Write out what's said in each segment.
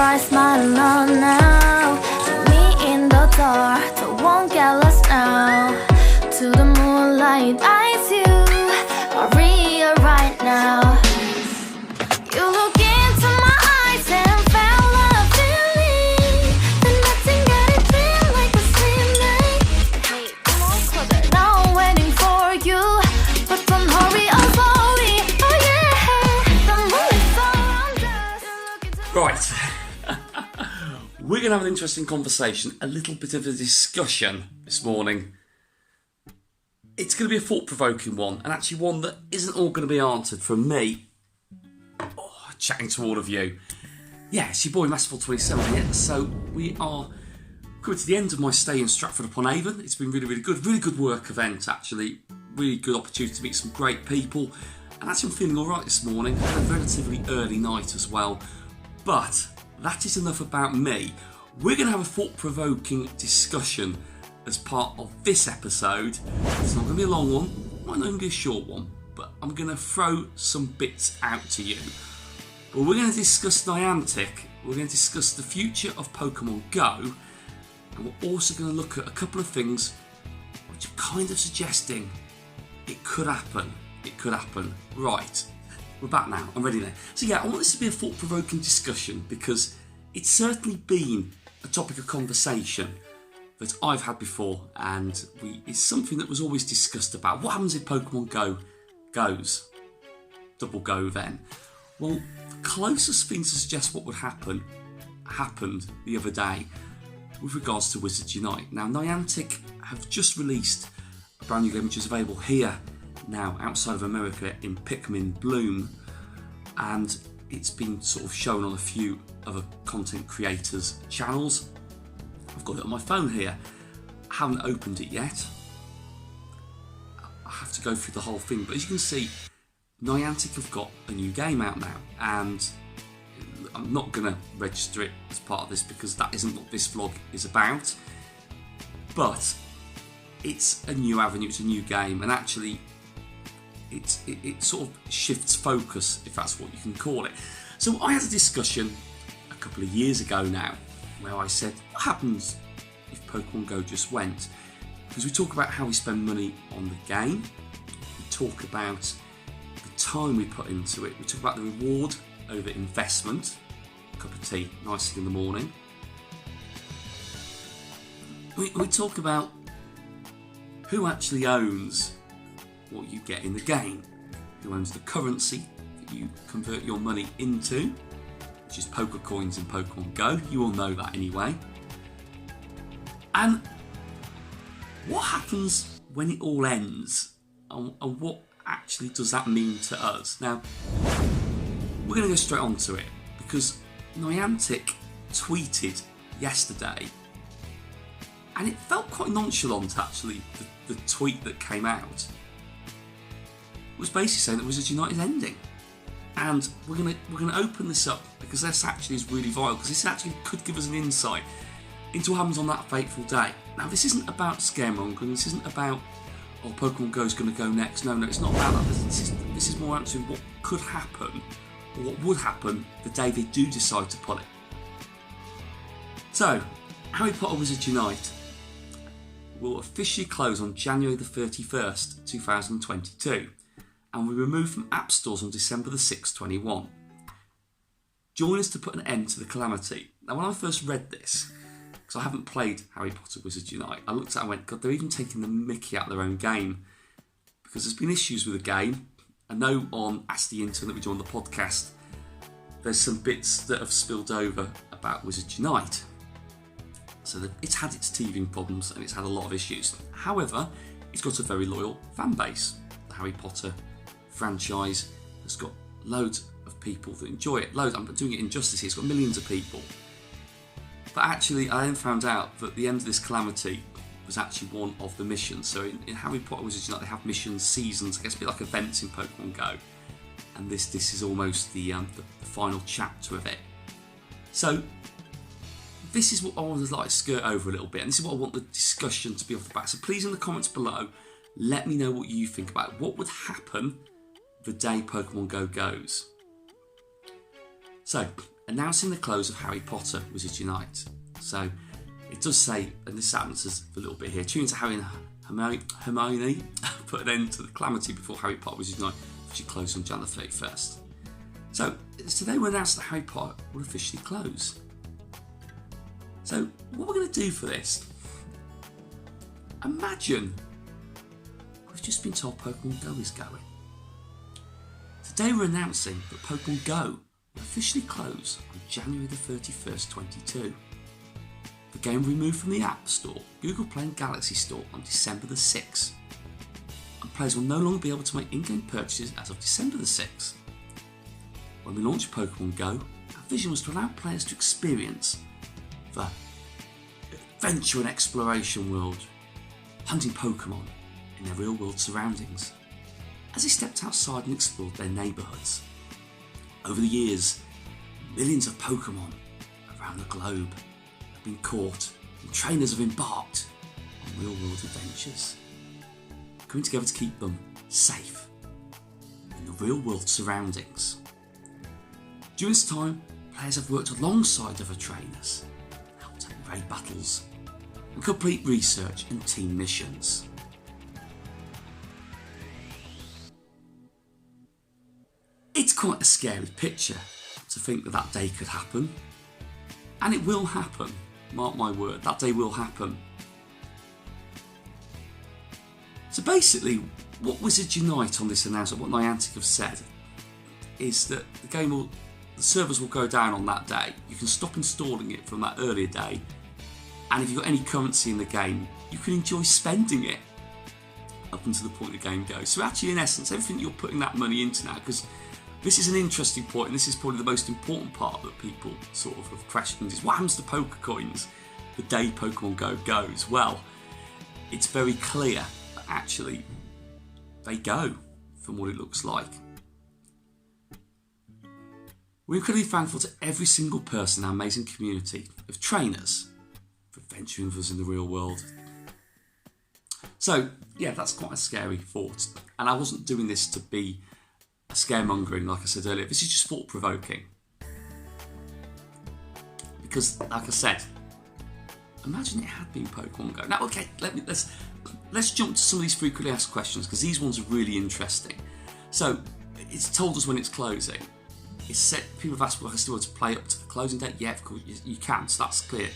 stars smiling on now. Meet me in the dark, so won't get lost now. To the moonlight, eyes you are real right now. You look into my eyes and felt a feeling that nothing got it feel like a same night. Hey, come on, closer. Now I'm waiting for you, but don't hurry, I'm sorry. Oh yeah, the moon is so under. Right. We're going to have an interesting conversation, a little bit of a discussion this morning. It's going to be a thought-provoking one, and actually one that isn't all going to be answered from me. Chatting to all of you. Yeah, it's your boy Masterful27 here. So we are coming to the end of my stay in Stratford-upon-Avon. It's been really good work event actually. Really good opportunity to meet some great people. And actually I'm feeling alright this morning. I had a relatively early night as well. But that is enough about me. We're going to have a thought-provoking discussion as part of this episode. It's not going to be a long one. It might not even be a short one. But I'm going to throw some bits out to you. But we're going to discuss Niantic, we're going to discuss the future of Pokémon Go, and we're also going to look at a couple of things which are kind of suggesting it could happen. It could happen. Right, we're back now, I'm ready now. So yeah, I want this to be a thought-provoking discussion because it's certainly been a topic of conversation that I've had before, and it's something that was always discussed about. What happens if Pokémon Go goes? Double go then. Well, the closest thing to suggest what would happen happened the other day with regards to Wizards Unite. Now, Niantic have just released a brand new game which is available here now outside of America in Pikmin Bloom, and it's been sort of shown on a few other content creators' channels. I've got it on my phone here. I haven't opened it yet. I have to go through the whole thing, but as you can see, Niantic have got a new game out now, and I'm not going to register it as part of this because that isn't what this vlog is about, but it's a new avenue, it's a new game, and actually it sort of shifts focus, if that's what you can call it. So I had a discussion a couple of years ago now where I said, what happens if Pokemon Go just went? Because we talk about how we spend money on the game, we talk about time we put into it, we talk about the reward over investment, a cup of tea, nice in the morning. We talk about who actually owns what you get in the game, who owns the currency that you convert your money into, which is Poké Coins in Pokemon Go. You all know that anyway. And what happens when it all ends, and what actually does that mean to us? Now, we're going to go straight on to it because Niantic tweeted yesterday, and it felt quite nonchalant actually. The tweet that came out was basically saying that Wizards Unite is ending, and we're going to open this up because this actually is really vital, because this actually could give us an insight into what happens on that fateful day. Now, this isn't about scaremongering, this isn't about Pokemon Go is going to go next. No, it's not about that. This is more actually what could happen, or what would happen the day they do decide to pull it. So, Harry Potter Wizards Unite will officially close on January the 31st, 2022, and will be removed from app stores on December the 6th, 2021. Join us to put an end to the calamity. Now, when I first read this, because I haven't played Harry Potter Wizards Unite, I looked at it and went, God, they're even taking the mickey out of their own game, because there's been issues with the game. I know on Ask the Intern that we do on the podcast, there's some bits that have spilled over about Wizards Unite. So that it's had its teething problems and it's had a lot of issues. However, it's got a very loyal fan base. The Harry Potter franchise has got loads of people that enjoy it. Loads. I'm doing it injustice here. It's got millions of people. But actually, I then found out that the end of this calamity was actually one of the missions. So in Harry Potter Wizards Unite, they have missions, seasons, I guess a bit like events in Pokemon Go. And this is almost the final chapter of it. So this is what I want to like skirt over a little bit, and this is what I want the discussion to be off the bat. So please, in the comments below, let me know what you think about it. What would happen the day Pokemon Go goes? So, announcing the close of Harry Potter Wizards Unite. So it does say, and this happens a little bit here, tune to Harry and Hermione put an end to the calamity before Harry Potter Wizards Unite, which closed on January the 31st. So today we announced that Harry Potter will officially close. So what we're going to do for this, imagine we've just been told Pokémon Go is going. Today we're announcing that Pokémon Go will officially close on January the 31st, 2022. The game will be removed from the App Store, Google Play and Galaxy Store on December the 6th. And players will no longer be able to make in-game purchases as of December the 6th. When we launched Pokémon Go, our vision was to allow players to experience the adventure and exploration world, hunting Pokémon in their real-world surroundings, as they stepped outside and explored their neighbourhoods. Over the years, millions of Pokémon around the globe have been caught, and trainers have embarked on real-world adventures, coming together to keep them safe in the real-world surroundings. During this time, players have worked alongside other trainers, helped in raid battles, and complete research and team missions. It's quite a scary picture to think that that day could happen. And it will happen, mark my word, that day will happen. So basically, what Wizards Unite on this announcement, what Niantic have said, is that the servers will go down on that day. You can stop installing it from that earlier day, and if you've got any currency in the game, you can enjoy spending it up until the point the game goes. So actually, in essence, everything you're putting that money into now, because this is an interesting point, and this is probably the most important part that people sort of have questioned, is what happens to poker coins the day Pokemon Go goes? Well, it's very clear that actually they go, from what it looks like. We're incredibly thankful to every single person in our amazing community of trainers for adventuring with us in the real world. So, yeah, that's quite a scary thought. And I wasn't doing this to be scaremongering, like I said earlier. This is just thought-provoking. Because, like I said, imagine it had been Pokemon Go. Now, okay, let's jump to some of these frequently asked questions, because these ones are really interesting. So, it's told us when it's closing. It's set, people have asked, well, I still want to play up to the closing date. Yeah, of course, you can, so that's clear.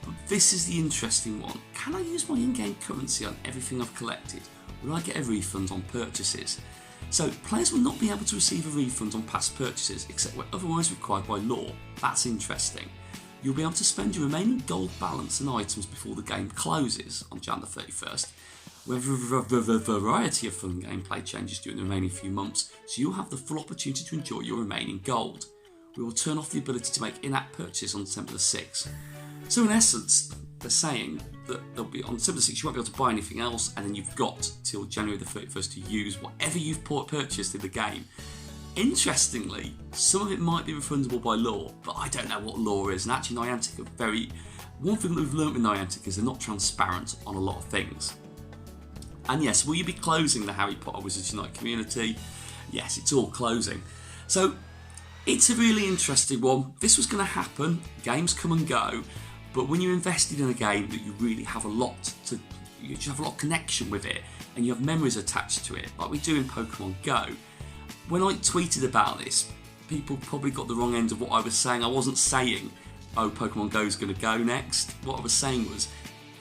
But this is the interesting one. Can I use my in-game currency on everything I've collected? Will I get a refund on purchases? So, players will not be able to receive a refund on past purchases, except where otherwise required by law. That's interesting. You'll be able to spend your remaining gold balance and items before the game closes on January the 31st, with a variety of fun gameplay changes during the remaining few months, so you'll have the full opportunity to enjoy your remaining gold. We will turn off the ability to make in-app purchases on December the 6th. So in essence, they're saying that there'll be on December the 6th you won't be able to buy anything else, and then you've got till January the 31st to use whatever you've purchased in the game. Interestingly, some of it might be refundable by law, but I don't know what law is, and actually Niantic are very... One thing that we've learnt with Niantic is they're not transparent on a lot of things. And yes, will you be closing the Harry Potter Wizards Unite community? Yes, it's all closing. So, it's a really interesting one. This was going to happen. Games come and go. But when you're invested in a game that you really have a lot to... You have a lot of connection with it, and you have memories attached to it, like we do in Pokemon Go. When I tweeted about this, people probably got the wrong end of what I was saying. I wasn't saying, oh, Pokemon Go is going to go next. What I was saying was,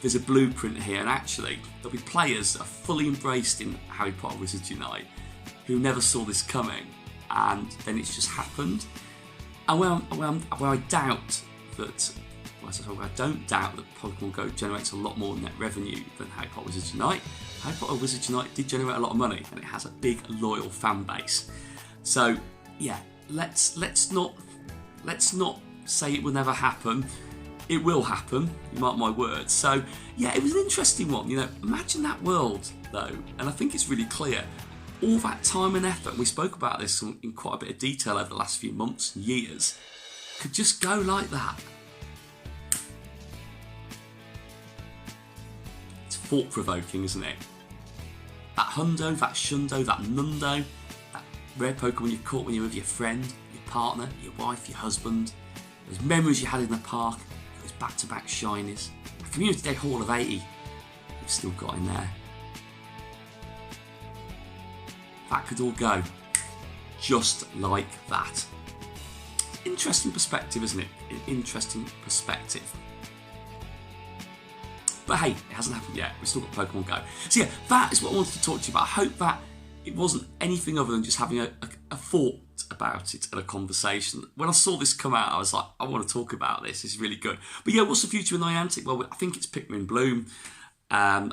there's a blueprint here, and actually there'll be players that are fully embraced in Harry Potter Wizards Unite who never saw this coming, and then it's just happened. And where I doubt that, I don't doubt that Pokemon Go generates a lot more net revenue than Harry Potter Wizards Unite. Harry Potter Wizards Unite did generate a lot of money, and it has a big loyal fan base. So yeah, let's not say it will never happen. It will happen, you mark my words. So yeah, it was an interesting one. You know, imagine that world though, and I think it's really clear. All that time and effort, and we spoke about this in quite a bit of detail over the last few months and years, could just go like that. It's thought-provoking, isn't it? That hundo, that shundo, that nundo, that rare Pokemon you caught when you're with your friend, your partner, your wife, your husband, those memories you had in the park, those back-to-back shinies, a Community Day haul of 80 you've still got in there. That could all go just like that. Interesting perspective, isn't it? An interesting perspective. But hey, it hasn't happened yet. We've still got Pokemon Go. So yeah, that is what I wanted to talk to you about. I hope that it wasn't anything other than just having a thought about it and a conversation. When I saw this come out, I was like, I want to talk about this. It's really good. But yeah, what's the future with Niantic? Well, I think it's Pikmin Bloom. I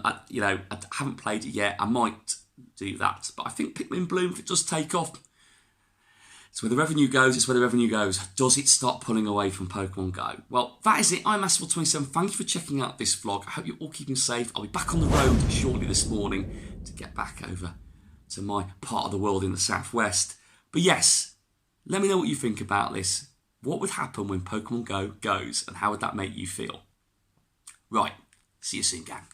haven't played it yet. I might do that. But I think Pikmin Bloom, if it does take off, it's where the revenue goes, it's where the revenue goes. Does it start pulling away from Pokemon Go? Well, that is it. I'm Massive27. Thank you for checking out this vlog. I hope you're all keeping safe. I'll be back on the road shortly this morning to get back over to my part of the world in the southwest. But yes, let me know what you think about this. What would happen when Pokemon Go goes and how would that make you feel? Right, see you soon, gang.